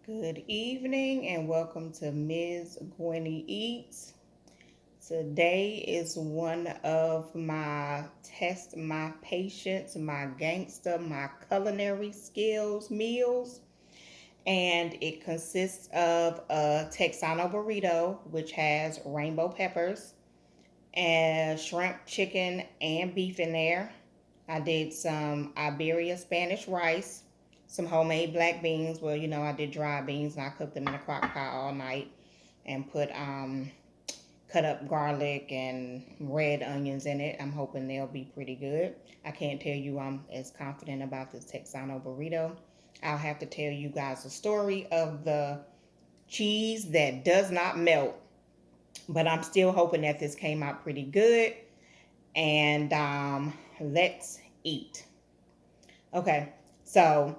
Good evening and welcome to Ms. Gwenny Eats. Today is one of my test my patience, my gangster, my culinary skills meals. And it consists of a Texano burrito, which has rainbow peppers, and shrimp, chicken, and beef in there. I did some Iberia Spanish rice, some homemade black beans. Well, I did dry beans and I cooked them in a crock pot all night and put cut up garlic and red onions in it. I'm hoping they'll be pretty good. I can't tell you I'm as confident about this Texano burrito. I'll have to tell you guys the story of the cheese that does not melt, but I'm still hoping that this came out pretty good. And let's eat. Okay, so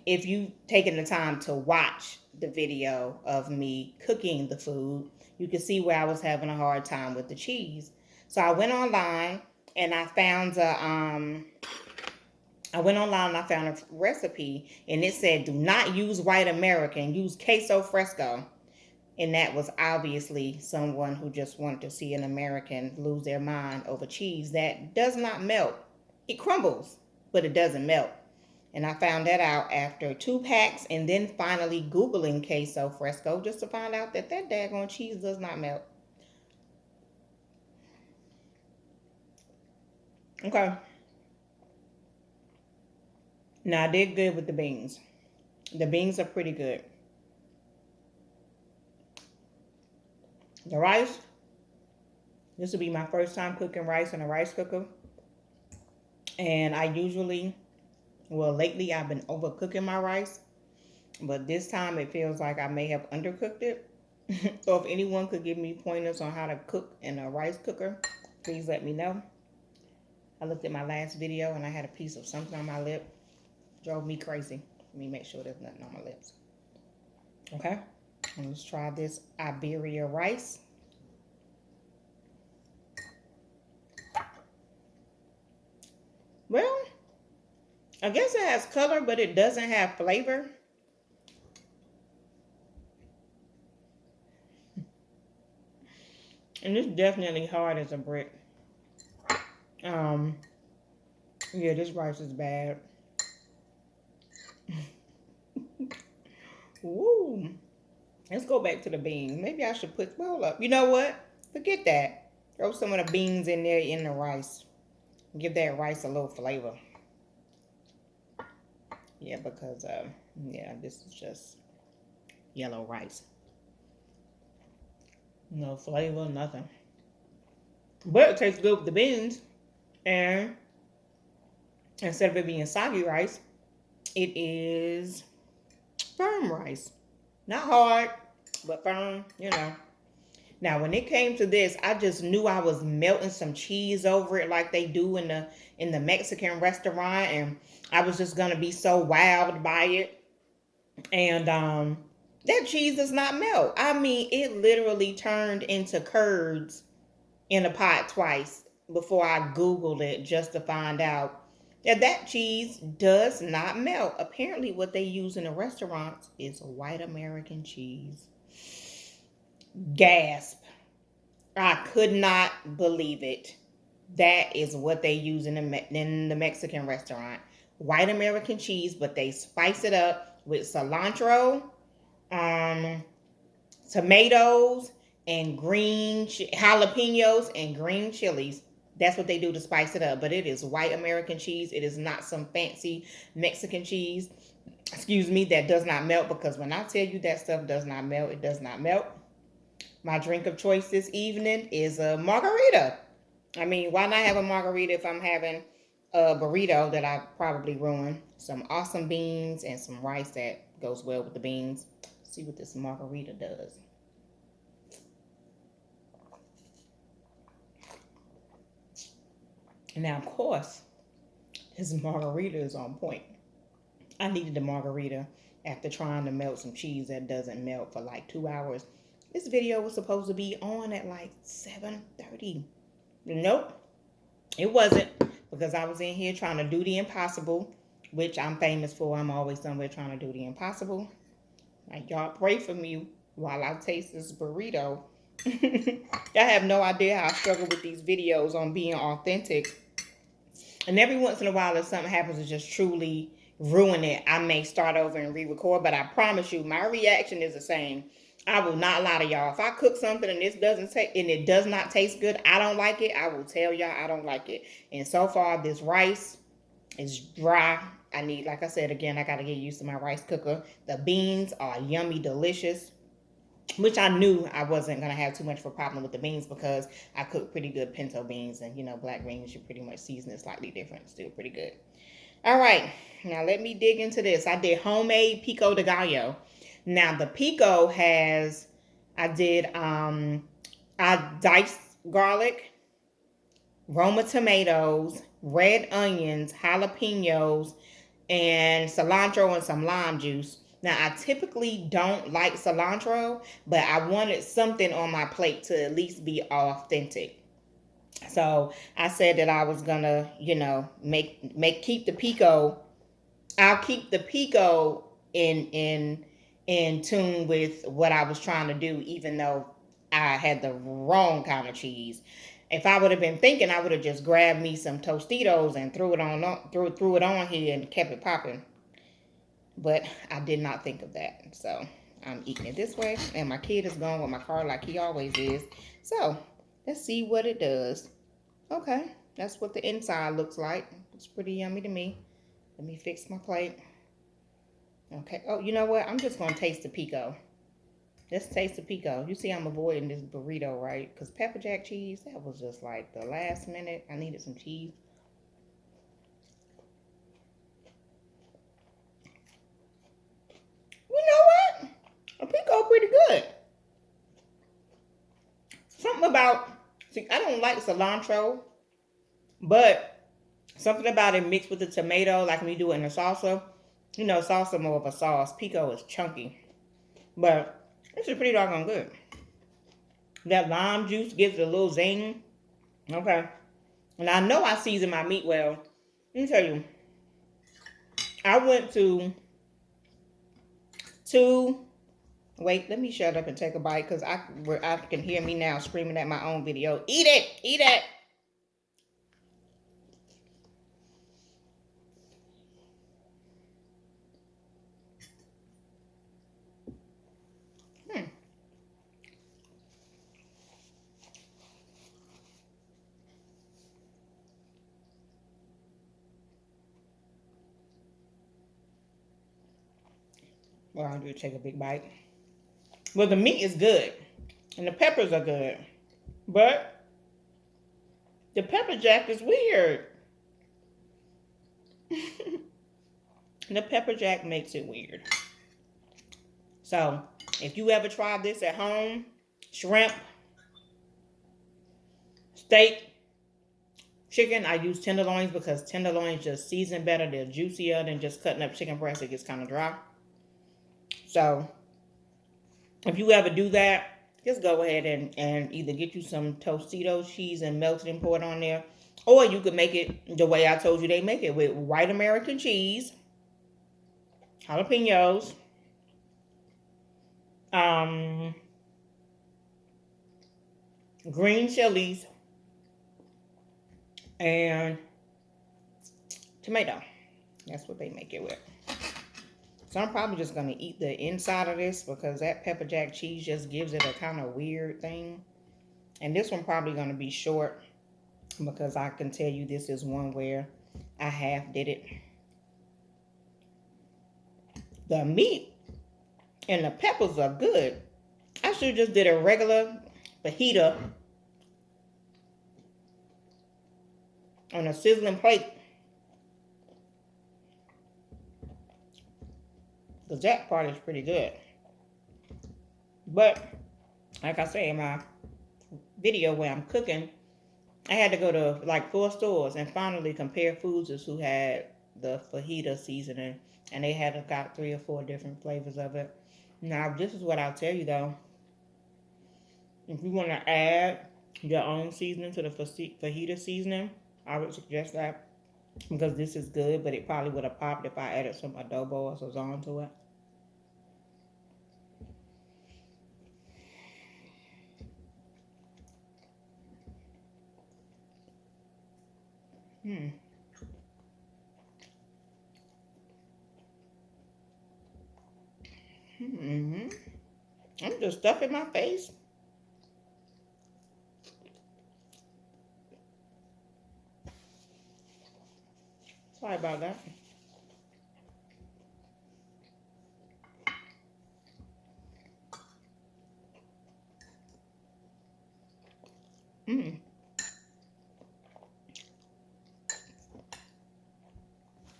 if you've taken the time to watch the video of me cooking the food, you can see where I was having a hard time with the cheese. So I went online and I found a recipe, and it said do not use white American, use queso fresco. And that was obviously someone who just wanted to see an American lose their mind over cheese that does not melt. It crumbles, but it doesn't melt. And I found that out after 2 packs and then finally Googling queso fresco just to find out that daggone cheese does not melt. Okay. Now I did good with the beans. The beans are pretty good. The rice, this will be my first time cooking rice in a rice cooker. And lately I've been overcooking my rice. But this time it feels like I may have undercooked it. So if anyone could give me pointers on how to cook in a rice cooker, please let me know. I looked at my last video and I had a piece of something on my lip. Drove me crazy. Let me make sure there's nothing on my lips. Okay. And let's try this Iberia rice. Well, I guess it has color, but it doesn't have flavor. And it's definitely hard as a brick. Yeah, this rice is bad. Woo. Let's go back to the beans. Maybe I should hold up. You know what? Forget that. Throw some of the beans in there in the rice. Give that rice a little flavor. Yeah, because, this is just yellow rice. No flavor, nothing. But it tastes good with the beans. And instead of it being soggy rice, it is firm rice. Not hard, but firm, Now, when it came to this, I just knew I was melting some cheese over it like they do in the Mexican restaurant, and I was just gonna be so wowed by it. And that cheese does not melt. I mean, it literally turned into curds in a pot twice before I Googled it just to find out that cheese does not melt. Apparently, what they use in the restaurants is white American cheese. Gasp. I could not believe it. That is what they use in the Mexican restaurant. White American cheese, but they spice it up with cilantro, tomatoes, and green jalapenos and green chilies. That's what they do to spice it up. But it is white American cheese. It is not some fancy Mexican cheese, that does not melt. Because when I tell you that stuff does not melt, it does not melt. My drink of choice this evening is a margarita. I mean, why not have a margarita if I'm having a burrito that I probably ruined? Some awesome beans and some rice that goes well with the beans. Let's see what this margarita does. Now, of course, this margarita is on point. I needed a margarita after trying to melt some cheese that doesn't melt for like 2 hours. This video was supposed to be on at like 7:30. Nope, it wasn't, because I was in here trying to do the impossible, which I'm famous for. I'm always somewhere trying to do the impossible. Like, y'all pray for me while I taste this burrito. Y'all have no idea how I struggle with these videos on being authentic. And every once in a while, if something happens to just truly ruin it, I may start over and re-record. But I promise you, my reaction is the same. I will not lie to y'all. If I cook something and it does not taste good, I don't like it, I will tell y'all I don't like it. And so far, this rice is dry. I need, like I said again, I got to get used to my rice cooker. The beans are yummy, delicious, which I knew I wasn't going to have too much of a problem with the beans because I cook pretty good pinto beans. And, you know, black beans, you pretty much season it slightly different. Still pretty good. All right. Now, let me dig into this. I did homemade pico de gallo. Now, the pico has, I diced garlic, Roma tomatoes, red onions, jalapenos, and cilantro and some lime juice. Now, I typically don't like cilantro, but I wanted something on my plate to at least be authentic. So I said that I was gonna, you know, keep the pico. I'll keep the pico in tune with what I was trying to do, even though I had the wrong kind of cheese. If I would have been thinking, I would have just grabbed me some Tostitos and threw it on here and kept it popping. But I did not think of that. So I'm eating it this way. And my kid is going with my car like he always is. So let's see what it does. Okay, that's what the inside looks like. It's pretty yummy to me. Let me fix my plate. Okay. Oh, you know what? I'm just going to taste the pico. Let's taste the pico. You see I'm avoiding this burrito, right? Because pepper jack cheese, that was just like the last minute. I needed some cheese. You know what? A pico pretty good. Something about, see, I don't like cilantro, but something about it mixed with the tomato, like when you do it in a salsa. You know, salsa more of a sauce. Pico is chunky. But this is pretty doggone good. That lime juice gives it a little zing. Okay. And I know I season my meat well. Let me tell you. I went to wait, let me shut up and take a bite because I can hear me now screaming at my own video. Eat it! Eat it! Well, I'll do take a big bite. Well, the meat is good. And the peppers are good. But the pepper jack is weird. The pepper jack makes it weird. So, if you ever try this at home, shrimp, steak, chicken, I use tenderloins because tenderloins just season better. They're juicier than just cutting up chicken breast. It gets kind of dry. So, if you ever do that, just go ahead and either get you some Tostitos cheese and melt it and pour it on there. Or you could make it the way I told you they make it, with white American cheese, jalapenos, green chilies, and tomato. That's what they make it with. So I'm probably just going to eat the inside of this because that pepper jack cheese just gives it a kind of weird thing. And this one probably going to be short because I can tell you this is one where I half did it. The meat and the peppers are good. I should have just did a regular fajita on a sizzling plate. Because that part is pretty good. But, like I say in my video where I'm cooking, I had to go to like 4 stores and finally compare foods who had the fajita seasoning. And they had got 3 or 4 different flavors of it. Now, this is what I'll tell you though. If you want to add your own seasoning to the fajita seasoning, I would suggest that. because this is good, but it probably would have popped if I added some adobo or sazon to it. Hmm. Mm-hmm. I'm just stuffing my face. Sorry about that. Mm.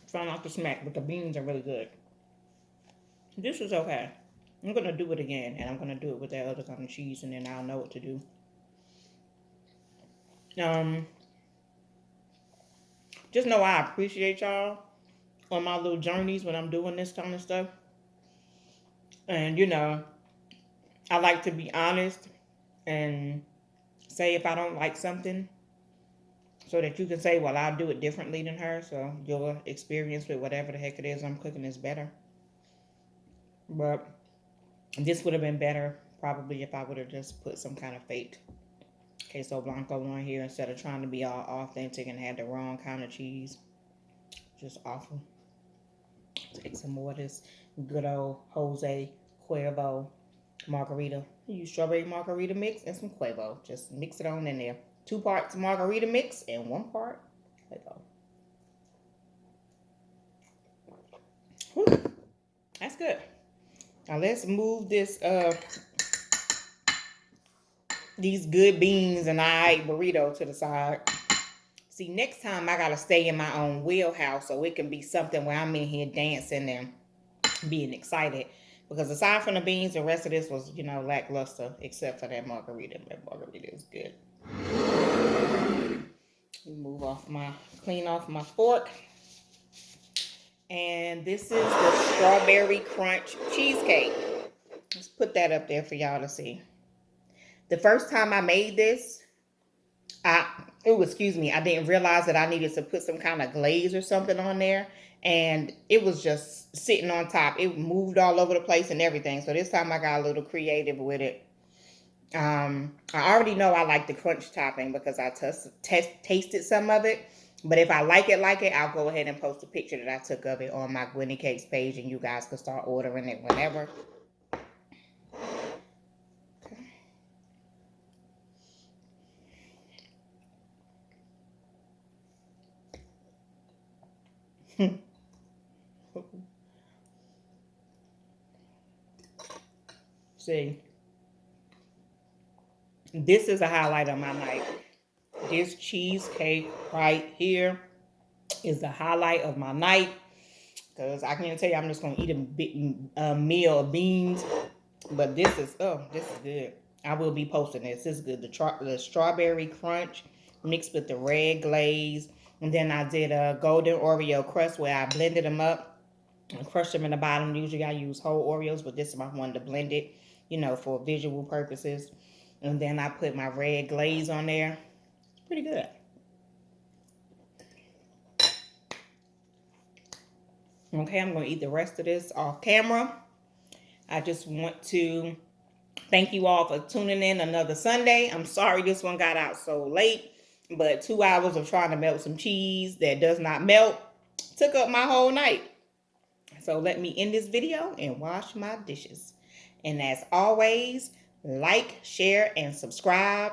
Try not to smack, but the beans are really good. This is okay. I'm gonna do it again, and I'm gonna do it with that other kind of cheese, and then I'll know what to do. Um, just know I appreciate y'all on my little journeys when I'm doing this kind of stuff. And I like to be honest and say if I don't like something, so that you can say, well, I'll do it differently than her. So your experience with whatever the heck it is I'm cooking is better. But this would have been better probably if I would have just put some kind of fake queso blanco on here instead of trying to be all authentic and had the wrong kind of cheese. Just awful. Take some more of this good old Jose Cuervo margarita. Use strawberry margarita mix and some Cuervo. Just mix it on in there. 2 parts margarita mix and 1 part Cuervo. Whew. That's good. Now let's move these good beans and burrito to the side. See, next time I gotta stay in my own wheelhouse so it can be something where I'm in here dancing and being excited. Because aside from the beans, the rest of this was, lackluster, except for that margarita. That margarita is good. Clean off my fork. And this is the Strawberry Crunch Cheesecake. Let's put that up there for y'all to see. The first time I made this, I didn't realize that I needed to put some kind of glaze or something on there. And it was just sitting on top. It moved all over the place and everything. So this time I got a little creative with it. I already know I like the crunch topping because I tasted some of it. But if I like it, I'll go ahead and post a picture that I took of it on my Gwenny Cakes page, and you guys can start ordering it whenever. Okay. See, this is a highlight of my night. This cheesecake right here is the highlight of my night. Because I can't tell you I'm just going to eat a meal of beans. But this is good. I will be posting this. This is good. The strawberry crunch mixed with the red glaze. And then I did a golden Oreo crust where I blended them up and crushed them in the bottom. Usually I use whole Oreos, but this time I wanted to blend it, for visual purposes. And then I put my red glaze on there. It's pretty good. Okay, I'm going to eat the rest of this off camera. I just want to thank you all for tuning in another Sunday. I'm sorry this one got out so late, but 2 hours of trying to melt some cheese that does not melt took up my whole night. So let me end this video and wash my dishes. And as always, like, share, and subscribe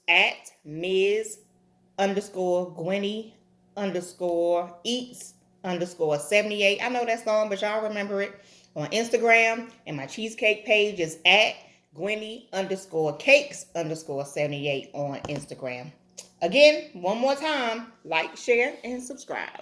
at Ms_Gwenny_Eats_78. I know that's long, but y'all remember it on Instagram. And my cheesecake page is at Gwenny_Cakes_78 on Instagram. Again, one more time, like, share, and subscribe.